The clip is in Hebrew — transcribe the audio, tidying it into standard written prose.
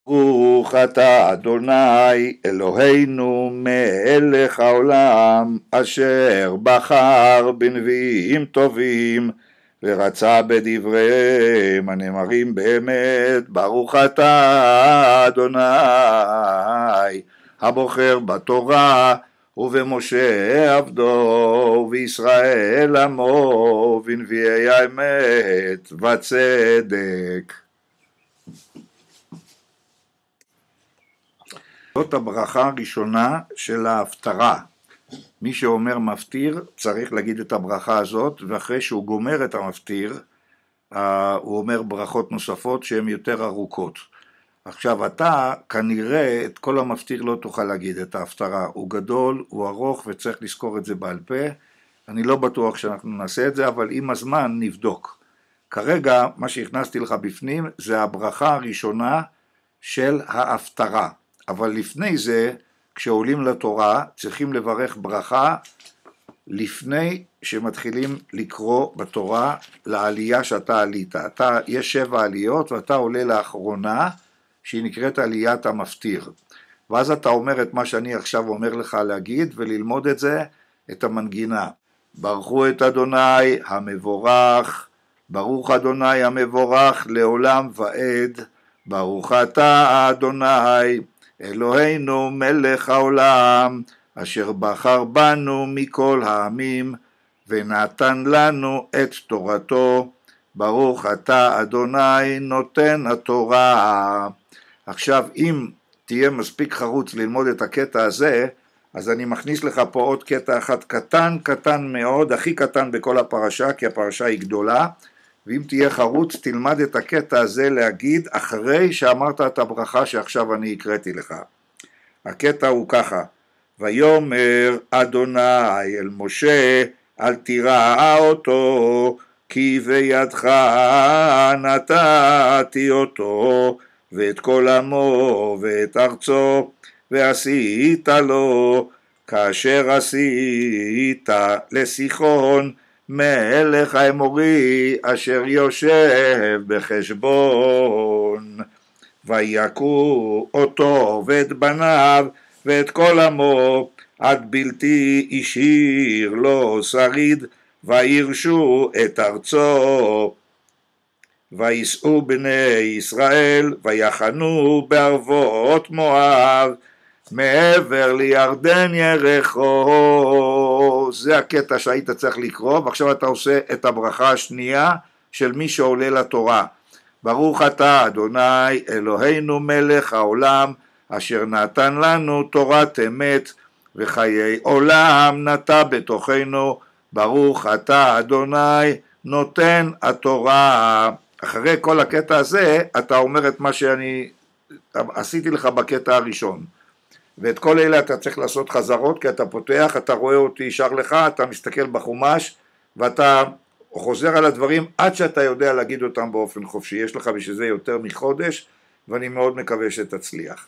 ברוך אתה אדוני אלוהינו מלך העולם אשר בחר בנביאים טובים ורצה בדבריהם הנאמרים באמת. ברוך אתה אדוני הבוחר בתורה ובמשה עבדו ובישראל עמו בנביאי האמת וצדק. זאת הברכה הראשונה של ההפטרה. מי שאומר מפטיר צריך להגיד את הברכה הזאת, ואחרי שהוא גומר את המפטיר הוא אומר ברכות נוספות שהן יותר ארוכות. עכשיו אתה כנראה את כל המפטיר לא תוכל להגיד את ההפטרה, הוא גדול, הוא ארוך וצריך לזכור את זה בעל פה. אני לא בטוח שאנחנו נעשה את זה, אבל עם הזמן נבדוק. כרגע מה שהכנסתי לך בפנים זה הברכה הראשונה של ההפטרה. אבל לפני זה, כשעולים לתורה, צריכים לברך ברכה לפני שמתחילים לקרוא בתורה לעלייה שאתה עלית. יש 7 עליות ואתה עולה לאחרונה, שהיא נקראת עליית המפטיר. ואז אתה אומר את מה שאני עכשיו אומר לך להגיד, וללמוד את זה, את המנגינה. ברכו את אדוני המבורך, ברוך אדוני המבורך לעולם ועד, ברוך אתה אדוני אלוהינו מלך העולם אשר בחר בנו מכל העמים ונתן לנו את תורתו, ברוך אתה אדוני נותן התורה. עכשיו אם תהיה מספיק חרוץ ללמוד את הקטע הזה, אז אני מכניס לך פה עוד קטע אחד קטן מאוד, הכי קטן בכל הפרשה, כי הפרשה היא גדולה, ואם תהיה חרוץ תלמד את הקטע הזה להגיד אחרי שאמרת את הברכה שעכשיו אני הקראתי לך. הקטע הוא ככה: ויאמר אדוני אל משה אל תירא אותו כי בידך נתתי אותו ואת כל עמו ואת ארצו ועשית לו כאשר עשית לסיחון מלך האמורי אשר יושב בחשבון, ויכו אותו ואת בניו ואת כל עמו עד בלתי השאיר לו שריד, וירשו את ארצו. ויסעו בני ישראל ויחנו בערבות מואב מעבר לירדן יריחו. זה הקטע שהיית צריך לקרוא, ועכשיו אתה עושה את הברכה השנייה של מי שעולה לתורה. ברוך אתה אדוני אלוהינו מלך העולם אשר נתן לנו תורת אמת וחיי עולם נטע בתוכנו, ברוך אתה אדוני נותן התורה. אחרי כל הקטע הזה אתה אומר את מה שאני עשיתי לך בקטע הראשון, ואת כל אלה אתה צריך לעשות חזרות, כי אתה פותח, אתה רואה אותי שר לך, אתה מסתכל בחומש ואתה חוזר על הדברים עד שאתה יודע להגיד אותם באופן חופשי. יש לך בשביל זה יותר מחודש ואני מאוד מקווה שתצליח.